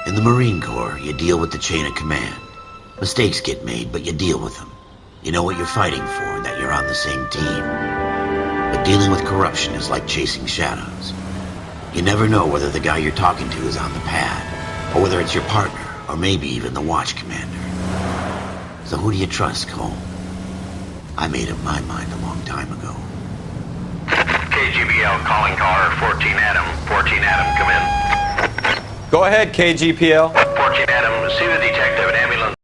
In the Marine Corps, you deal with the chain of command. Mistakes get made, but you deal with them. You know what you're fighting for and that you're on the same team. But dealing with corruption is like chasing shadows. You never know whether the guy you're talking to is on the pad, or whether it's your partner, or maybe even the watch commander. So who do you trust, Cole? I made up my mind a long time ago. KGBL calling caller 14 Adam. 14 Adam, come in. Go ahead, KGPL. 14 Adam, see the detective and ambulance.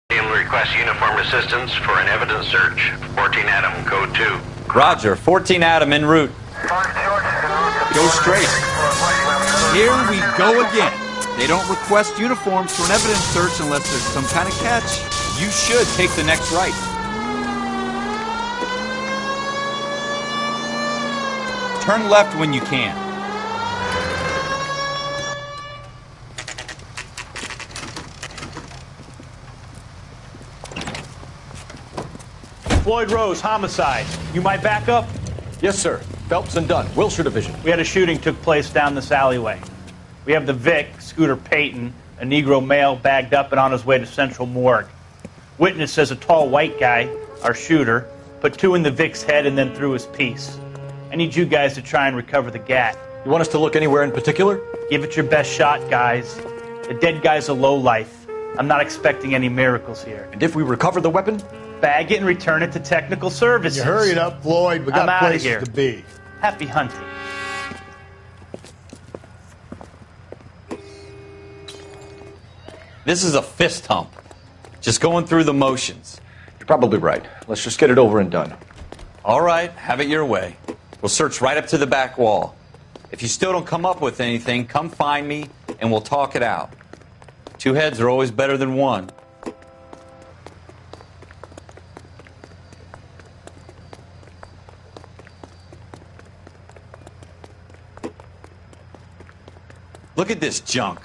Request uniformed assistance for an evidence search. 14 Adam, code 2. Roger, 14 Adam en route. Go straight. Here we go again. They don't request uniforms for an evidence search unless there's some kind of catch. You should take the next right. Turn left when you can. Floyd Rose, homicide. You might back up? Yes, sir. Phelps and Dunn, Wilshire Division. We had a shooting took place down this alleyway. We have the Vic, Scooter Payton, a Negro male bagged up and on his way to Central Morgue. Witness says a tall white guy, our shooter, put 2 in the Vic's head and then threw his piece. I need you guys to try and recover the gat. You want us to look anywhere in particular? Give it your best shot, guys. The dead guy's a lowlife. I'm not expecting any miracles here. And if we recover the weapon? Bag it and return it to technical services. You hurry it up, Floyd. We got places here. to be. Happy hunting. This is a fist hump. Just going through the motions. You're probably right. Let's just get it over and done. All right, have it your way. We'll search right up to the back wall. If you still don't come up with anything, come find me and we'll talk it out. 2 heads are always better than 1. Look at this junk.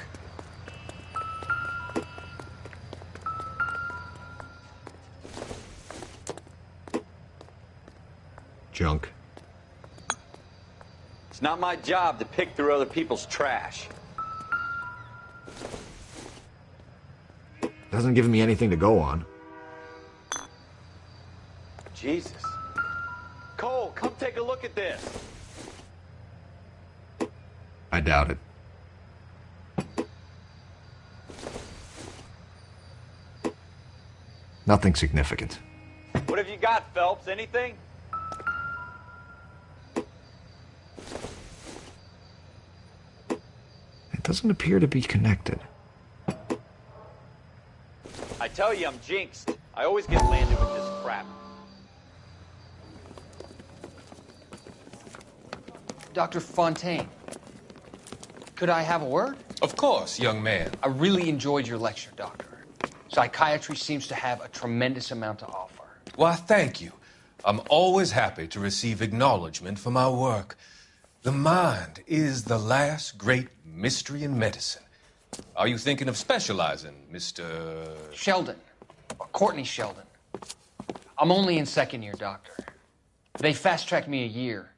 Junk. It's not my job to pick through other people's trash. Doesn't give me anything to go on. Jesus. Cole, come take a look at this. I doubt it. Nothing significant. What have you got, Phelps? Anything? It doesn't appear to be connected. I tell you, I'm jinxed. I always get landed with this crap. Dr. Fontaine, could I have a word? Of course, young man. I really enjoyed your lecture, Doctor. Psychiatry seems to have a tremendous amount to offer. Why, thank you. I'm always happy to receive acknowledgement for my work. The mind is the last great mystery in medicine. Are you thinking of specializing, Mr. Sheldon, or Courtney Sheldon. I'm only in 2nd year, Doctor. They fast-tracked me a year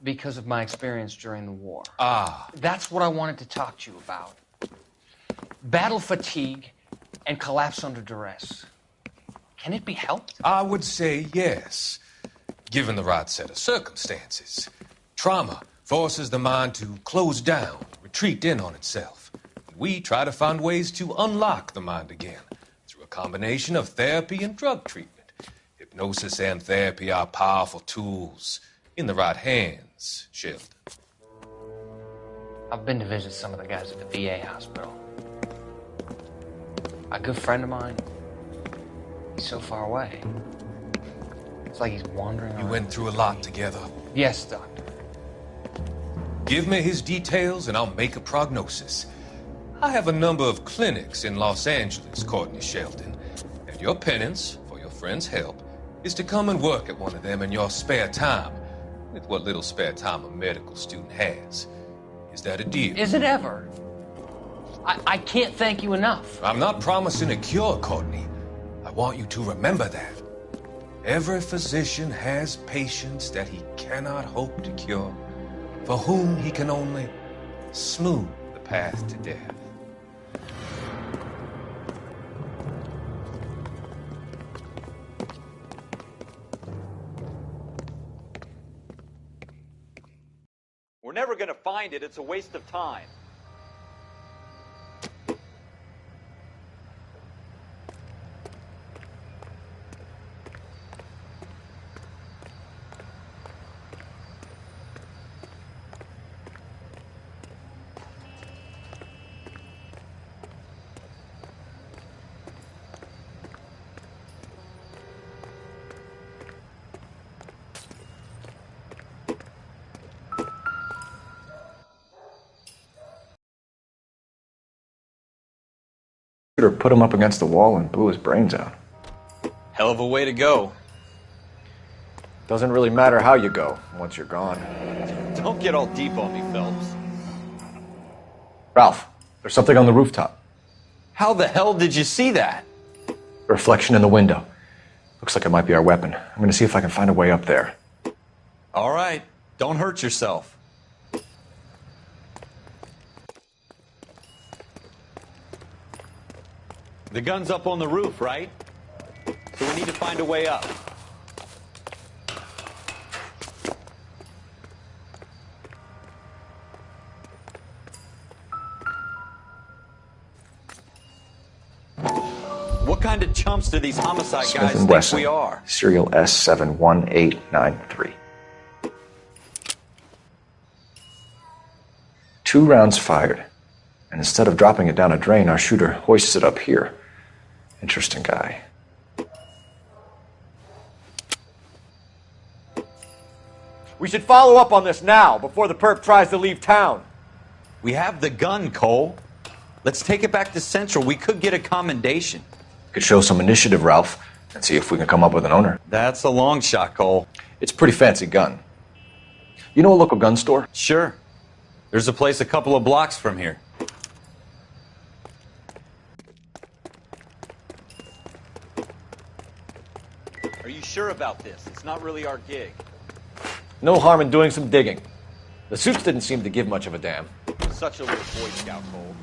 because of my experience during the war. Ah. That's what I wanted to talk to you about. Battle fatigue and collapse under duress. Can it be helped? I would say yes, given the right set of circumstances. Trauma forces the mind to close down, retreat in on itself. We try to find ways to unlock the mind again through a combination of therapy and drug treatment. Hypnosis and therapy are powerful tools in the right hands, Sheldon. I've been to visit some of the guys at the VA hospital. A good friend of mine, he's so far away. It's like he's wandering around. You went through a lot together. Yes, Doctor. Give me his details and I'll make a prognosis. I have a number of clinics in Los Angeles, Courtney Sheldon, and your penance, for your friend's help, is to come and work at one of them in your spare time, with what little spare time a medical student has. Is that a deal? Is it ever? I can't thank you enough. I'm not promising a cure, Courtney. I want you to remember that. Every physician has patients that he cannot hope to cure. for whom he can only smooth the path to death. We're never going to find it. It's a waste of time. Put him up against the wall and blew his brains out. Hell of a way to go. Doesn't really matter how you go once you're gone. Don't get all deep on me, Phelps. Ralph, there's something on the rooftop. How the hell did you see that? A reflection in the window. Looks like it might be our weapon. I'm going to see if I can find a way up there. All right. Don't hurt yourself. The gun's up on the roof, right? So we need to find a way up. What kind of chumps do these homicide guys think Wesson, we are? Serial S71893. 2 rounds fired. And instead of dropping it down a drain, our shooter hoists it up here. Interesting guy. We should follow up on this now, before the perp tries to leave town. We have the gun, Cole. Let's take it back to Central. We could get a commendation. Could show some initiative, Ralph, and see if we can come up with an owner. That's a long shot, Cole. It's a pretty fancy gun. You know a local gun store? Sure. There's a place a couple of blocks from here. Are you sure about this? It's not really our gig. No harm in doing some digging. The suits didn't seem to give much of a damn. Such a little Boy Scout, Cole.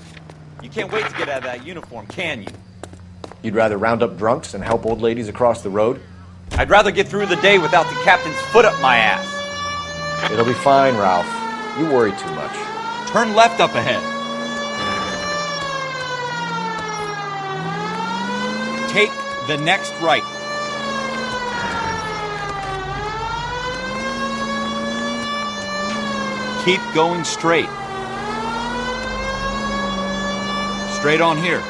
You can't wait to get out of that uniform, can you? You'd rather round up drunks and help old ladies across the road? I'd rather get through the day without the captain's foot up my ass. It'll be fine, Ralph. You worry too much. Turn left up ahead. Take the next right. Keep going straight. Straight on here.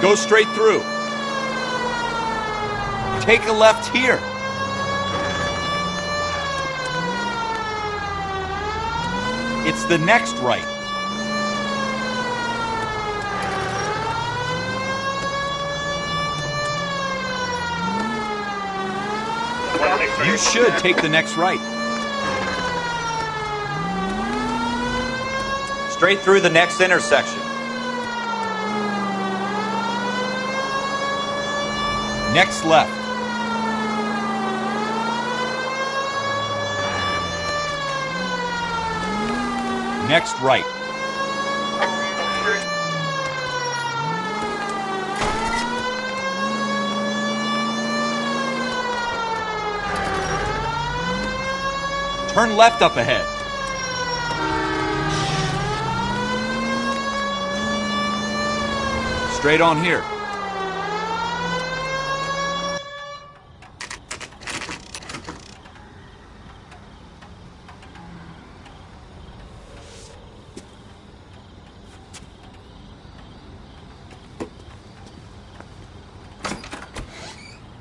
Go straight through. Take a left here. It's the next right. You should take the next right. Straight through the next intersection. Next left. Next right. Turn left up ahead. Straight on here.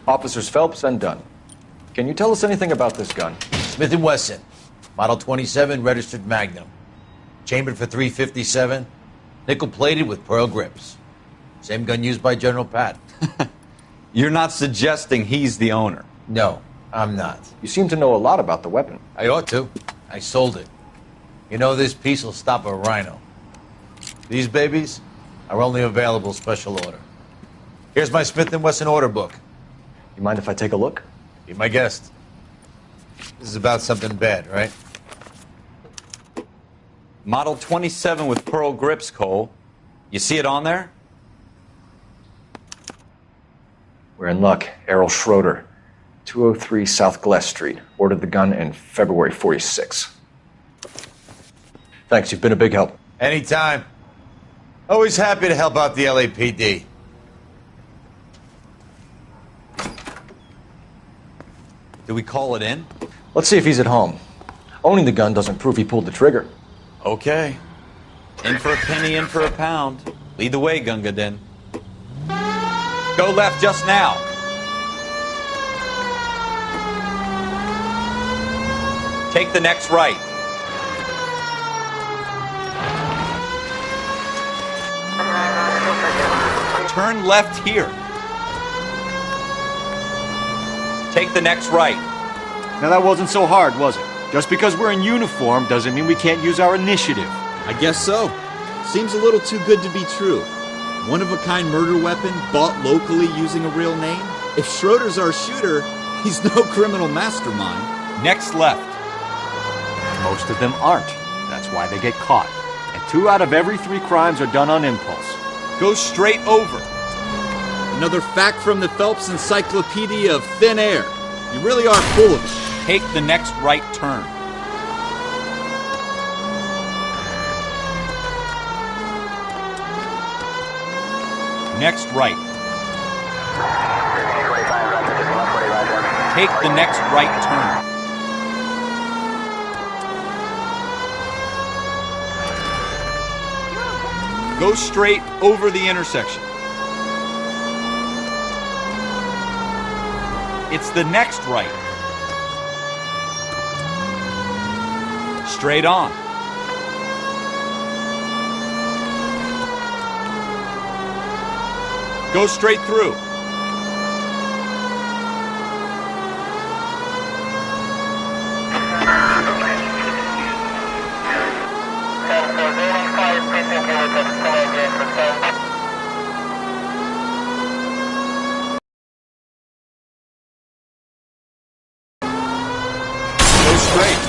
Officers Phelps and Dunn. Can you tell us anything about this gun? Smith & Wesson, Model 27, registered Magnum. Chambered for .357, nickel-plated with pearl grips. Same gun used by General Patton. You're not suggesting he's the owner? No, I'm not. You seem to know a lot about the weapon. I ought to. I sold it. You know, this piece will stop a rhino. These babies are only available special order. Here's my Smith & Wesson order book. You mind if I take a look? Be my guest. This is about something bad, right? Model 27 with pearl grips, Cole. You see it on there? We're in luck. Errol Schroeder, 203 South Glass Street. Ordered the gun in February 46. Thanks, you've been a big help. Anytime. Always happy to help out the LAPD. Do we call it in? Let's see if he's at home. Owning the gun doesn't prove he pulled the trigger. Okay. In for a penny, in for a pound. Lead the way, Gunga Din. Go left just now. Take the next right. Turn left here. Take the next right. Now that wasn't so hard, was it? Just because we're in uniform doesn't mean we can't use our initiative. I guess so. Seems a little too good to be true. One-of-a-kind murder weapon bought locally using a real name? If Schroeder's our shooter, he's no criminal mastermind. Next left. Most of them aren't. That's why they get caught. And 2 out of every 3 crimes are done on impulse. Go straight over. Another fact from the Phelps Encyclopedia of Thin Air. You really are full of it. Take the next right turn. Next right. Take the next right turn. Go straight over the intersection. It's the next right. Straight on. Go straight through. Go straight.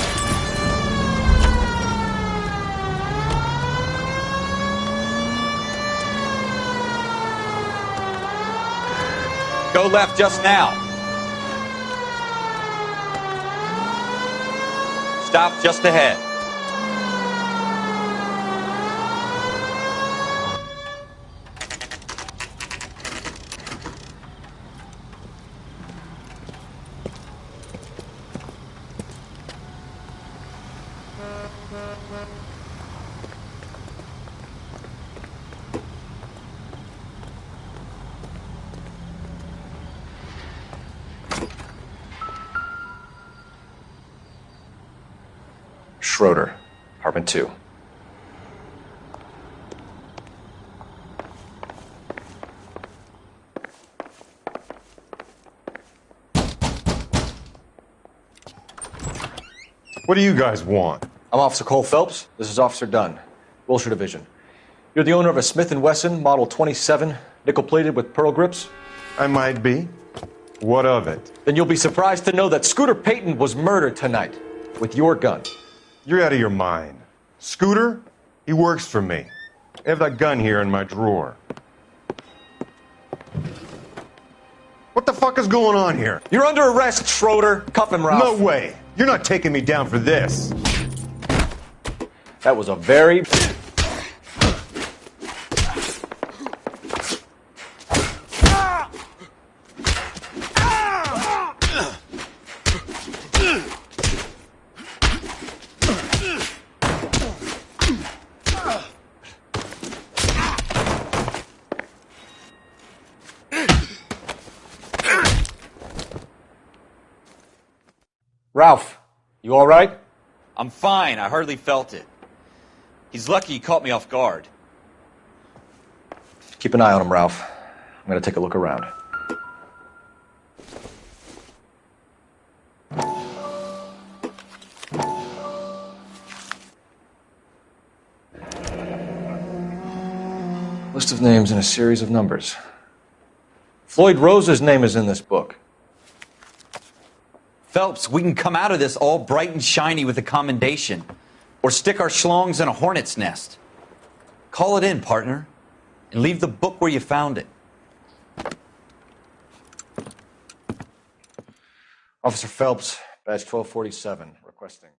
Go left just now. Stop just ahead. Schroeder, apartment 2. What do you guys want? I'm Officer Cole Phelps. This is Officer Dunn, Wilshire Division. You're the owner of a Smith & Wesson Model 27, nickel-plated with pearl grips? I might be. What of it? Then you'll be surprised to know that Scooter Payton was murdered tonight with your gun. You're out of your mind. Scooter? He works for me. I have that gun here in my drawer. What the fuck is going on here? You're under arrest, Schroeder. Cuff him, Ralph. No way. You're not taking me down for this. That was a very... Ralph, you all right? I'm fine. I hardly felt it. He's lucky he caught me off guard. Keep an eye on him, Ralph. I'm going to take a look around. List of names and a series of numbers. Floyd Rose's name is in this book. Phelps, we can come out of this all bright and shiny with a commendation. Or stick our schlongs in a hornet's nest. Call it in, partner. And leave the book where you found it. Officer Phelps, badge 1247, requesting.